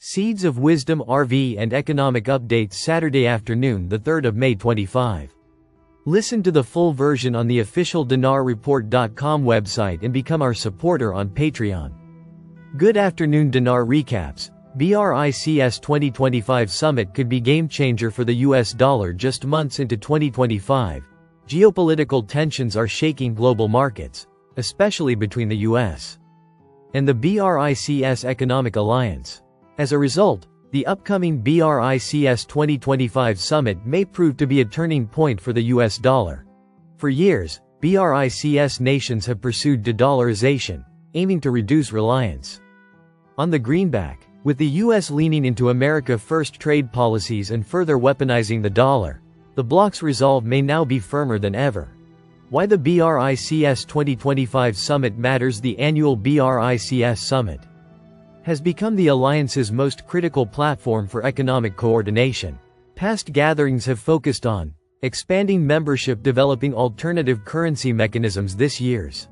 Seeds of Wisdom RV and Economic Updates Saturday afternoon, the 3rd of May 25. Listen to the full version on the official dinarreport.com website and become our supporter on Patreon. Good afternoon. Dinar recaps. BRICS 2025 summit could be game changer for the US dollar just months into 2025. Geopolitical tensions are shaking global markets, especially between the US and the BRICS Economic Alliance. As a result, the upcoming BRICS 2025 summit may prove to be a turning point for the US dollar. For years, BRICS nations have pursued de-dollarization, aiming to reduce reliance on the greenback. With the US leaning into America First trade policies and further weaponizing the dollar, the bloc's resolve may now be firmer than ever. Why the BRICS 2025 summit matters. The annual BRICS summit has become the alliance's most critical platform for economic coordination. Past gatherings have focused on expanding membership, developing alternative currency mechanisms. This year's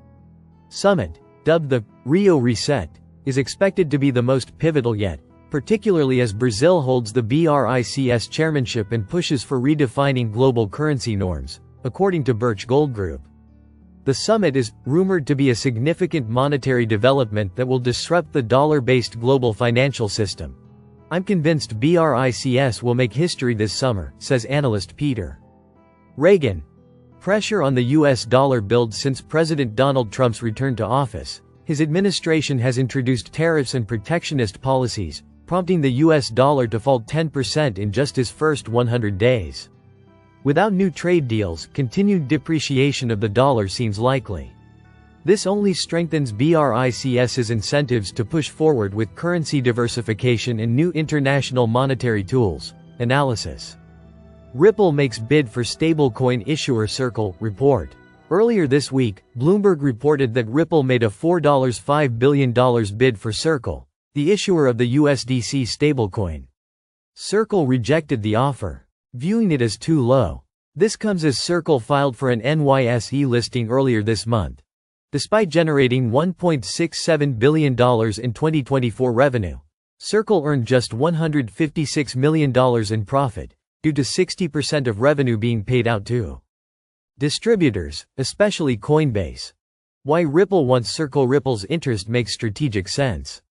summit, dubbed the Rio Reset, is expected to be the most pivotal yet, particularly as Brazil holds the BRICS chairmanship and pushes for redefining global currency norms, according to Birch Gold Group. The summit is rumored to be a significant monetary development that will disrupt the dollar-based global financial system. I'm convinced BRICS will make history this summer, says analyst Peter Reagan. Pressure on the US dollar builds since President Donald Trump's return to office. His administration has introduced tariffs and protectionist policies, prompting the US dollar to fall 10% in just his first 100 days. Without new trade deals, continued depreciation of the dollar seems likely. This only strengthens BRICS's incentives to push forward with currency diversification and new international monetary tools. Analysis. Ripple makes bid for stablecoin issuer Circle, report. Earlier this week, Bloomberg reported that Ripple made a $4.5 billion bid for Circle, the issuer of the USDC stablecoin. Circle rejected the offer, viewing it as too low. This comes as Circle filed for an NYSE listing earlier this month. Despite generating $1.67 billion in 2024 revenue, Circle earned just $156 million in profit, due to 60% of revenue being paid out to distributors, especially Coinbase. Why Ripple wants Circle? Ripple's interest makes strategic sense.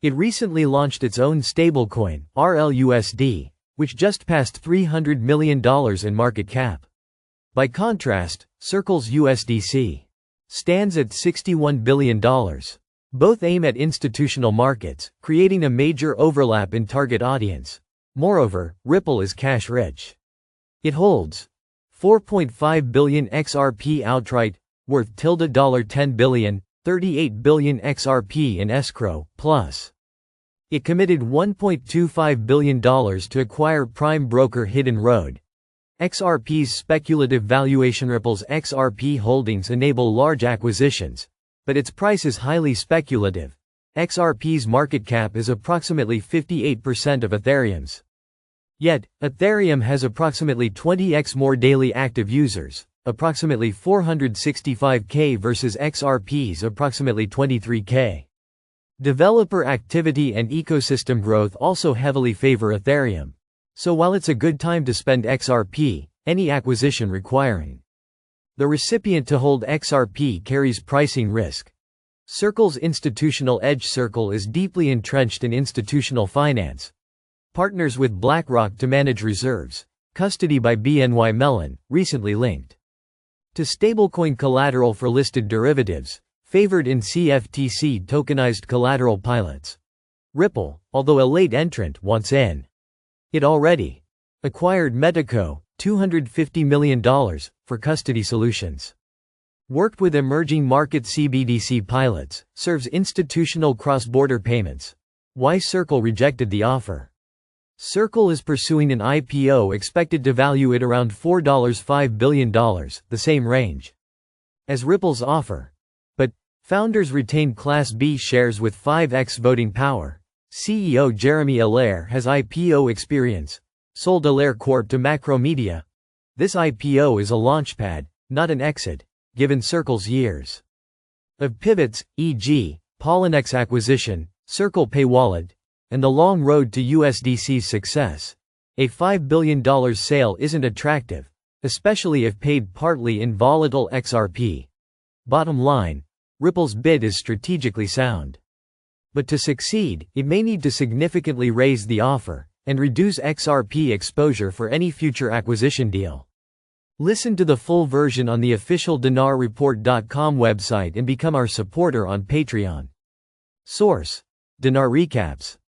It recently launched its own stablecoin, RLUSD, which just passed $300 million in market cap. By contrast, Circle's USDC stands at $61 billion. Both aim at institutional markets, creating a major overlap in target audience. Moreover, Ripple is cash-rich. It holds 4.5 billion XRP outright, worth $10 billion, 38 billion XRP in escrow, plus it committed $1.25 billion to acquire prime broker Hidden Road. XRP's speculative valuation. Ripple's XRP holdings enable large acquisitions, but its price is highly speculative. XRP's market cap is approximately 58% of Ethereum's. Yet, Ethereum has approximately 20x more daily active users, approximately 465k versus XRP's approximately 23k. Developer activity and ecosystem growth also heavily favor Ethereum. So while it's a good time to spend XRP, any acquisition requiring the recipient to hold XRP carries pricing risk. Circle's institutional edge. Circle is deeply entrenched in institutional finance. Partners with BlackRock to manage reserves. Custody by BNY Mellon, recently linked to stablecoin collateral for listed derivatives, favored in CFTC tokenized collateral pilots. Ripple, although a late entrant, wants in. It already acquired Metaco, $250 million, for custody solutions. Worked with emerging market CBDC pilots, serves institutional cross-border payments. Why Circle rejected the offer? Circle is pursuing an IPO expected to value it around $4.5 billion, the same range as Ripple's offer. But founders retain Class B shares with 5x voting power. CEO Jeremy Allaire has IPO experience. Sold Allaire Corp to Macromedia. This IPO is a launchpad, not an exit, given Circle's years of pivots, e.g., Poloniex acquisition, Circle Pay Wallet, and the long road to USDC's success. A $5 billion sale isn't attractive, especially if paid partly in volatile XRP. Bottom line, Ripple's bid is strategically sound. But to succeed, it may need to significantly raise the offer and reduce XRP exposure for any future acquisition deal. Listen to the full version on the official dinarreport.com website and become our supporter on Patreon. Source: Dinar Recaps.